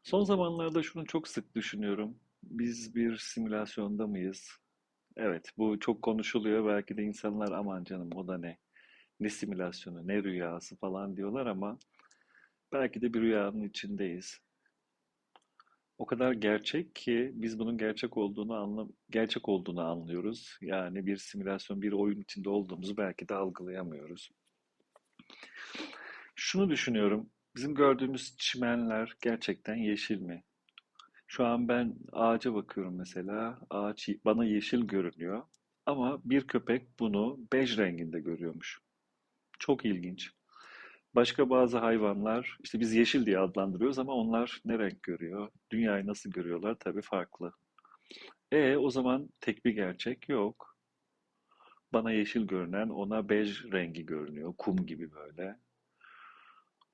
Son zamanlarda şunu çok sık düşünüyorum. Biz bir simülasyonda mıyız? Evet, bu çok konuşuluyor. Belki de insanlar aman canım o da ne? Ne simülasyonu, ne rüyası falan diyorlar ama belki de bir rüyanın içindeyiz. O kadar gerçek ki biz bunun gerçek olduğunu anlıyoruz. Yani bir simülasyon, bir oyun içinde olduğumuzu belki de algılayamıyoruz. Şunu düşünüyorum. Bizim gördüğümüz çimenler gerçekten yeşil mi? Şu an ben ağaca bakıyorum mesela. Ağaç bana yeşil görünüyor. Ama bir köpek bunu bej renginde görüyormuş. Çok ilginç. Başka bazı hayvanlar, işte biz yeşil diye adlandırıyoruz ama onlar ne renk görüyor? Dünyayı nasıl görüyorlar? Tabii farklı. O zaman tek bir gerçek yok. Bana yeşil görünen ona bej rengi görünüyor. Kum gibi böyle.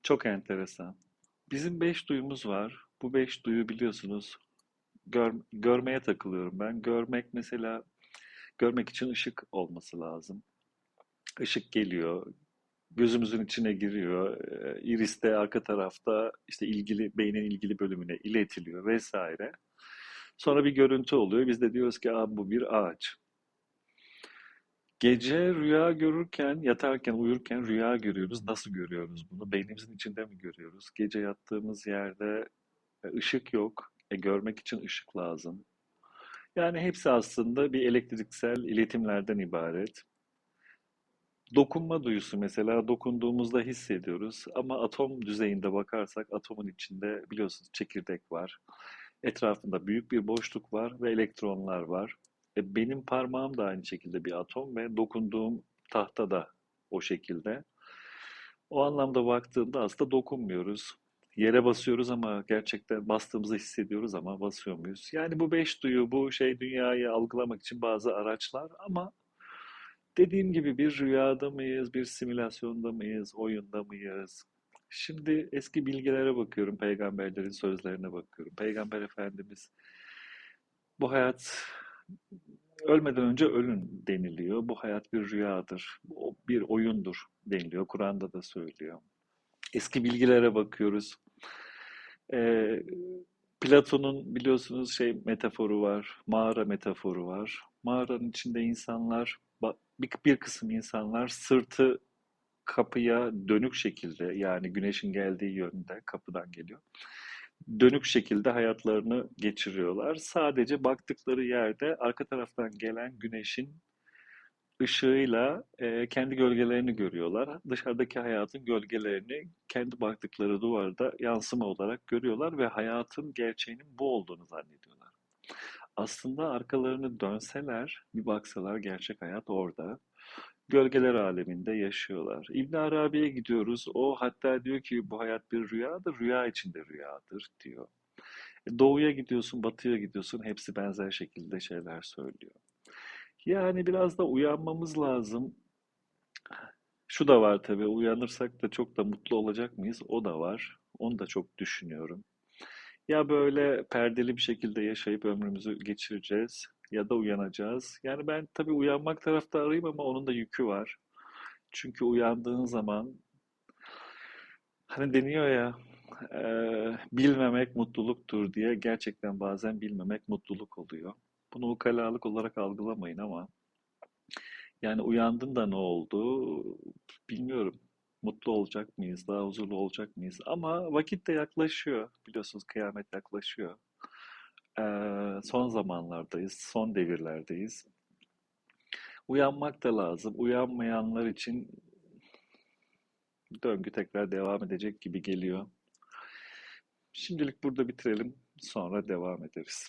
Çok enteresan. Bizim beş duyumuz var. Bu beş duyu biliyorsunuz görmeye takılıyorum ben. Görmek için ışık olması lazım. Işık geliyor, gözümüzün içine giriyor. Iris de arka tarafta işte beynin ilgili bölümüne iletiliyor vesaire. Sonra bir görüntü oluyor. Biz de diyoruz ki bu bir ağaç. Gece rüya görürken, yatarken, uyurken rüya görüyoruz. Nasıl görüyoruz bunu? Beynimizin içinde mi görüyoruz? Gece yattığımız yerde ışık yok. Görmek için ışık lazım. Yani hepsi aslında bir elektriksel iletimlerden ibaret. Dokunma duyusu mesela dokunduğumuzda hissediyoruz ama atom düzeyinde bakarsak atomun içinde biliyorsunuz çekirdek var. Etrafında büyük bir boşluk var ve elektronlar var. Benim parmağım da aynı şekilde bir atom ve dokunduğum tahta da o şekilde. O anlamda baktığımda aslında dokunmuyoruz. Yere basıyoruz ama gerçekten bastığımızı hissediyoruz ama basıyor muyuz? Yani bu beş duyu, bu şey dünyayı algılamak için bazı araçlar ama dediğim gibi bir rüyada mıyız, bir simülasyonda mıyız, oyunda mıyız? Şimdi eski bilgilere bakıyorum, peygamberlerin sözlerine bakıyorum. Peygamber Efendimiz bu hayat ölmeden önce ölün deniliyor. Bu hayat bir rüyadır, bu bir oyundur deniliyor. Kur'an'da da söylüyor. Eski bilgilere bakıyoruz. Ee, Platon'un biliyorsunuz şey metaforu var, mağara metaforu var. Mağaranın içinde insanlar, bir kısım insanlar sırtı kapıya dönük şekilde yani güneşin geldiği yönde kapıdan geliyor. Dönük şekilde hayatlarını geçiriyorlar. Sadece baktıkları yerde arka taraftan gelen güneşin ışığıyla kendi gölgelerini görüyorlar. Dışarıdaki hayatın gölgelerini kendi baktıkları duvarda yansıma olarak görüyorlar ve hayatın gerçeğinin bu olduğunu zannediyorlar. Aslında arkalarını dönseler, bir baksalar gerçek hayat orada. Gölgeler aleminde yaşıyorlar. İbn Arabi'ye gidiyoruz. O hatta diyor ki bu hayat bir rüyadır, rüya içinde rüyadır diyor. Doğuya gidiyorsun, batıya gidiyorsun, hepsi benzer şekilde şeyler söylüyor. Yani biraz da uyanmamız lazım. Şu da var tabii, uyanırsak da çok da mutlu olacak mıyız? O da var. Onu da çok düşünüyorum. Ya böyle perdeli bir şekilde yaşayıp ömrümüzü geçireceğiz ya da uyanacağız. Yani ben tabii uyanmak taraftarıyım ama onun da yükü var. Çünkü uyandığın zaman hani deniyor ya bilmemek mutluluktur diye gerçekten bazen bilmemek mutluluk oluyor. Bunu ukalalık olarak algılamayın ama yani uyandın da ne oldu bilmiyorum. Mutlu olacak mıyız, daha huzurlu olacak mıyız? Ama vakit de yaklaşıyor. Biliyorsunuz kıyamet yaklaşıyor. Son zamanlardayız, son devirlerdeyiz. Uyanmak da lazım. Uyanmayanlar için döngü tekrar devam edecek gibi geliyor. Şimdilik burada bitirelim, sonra devam ederiz.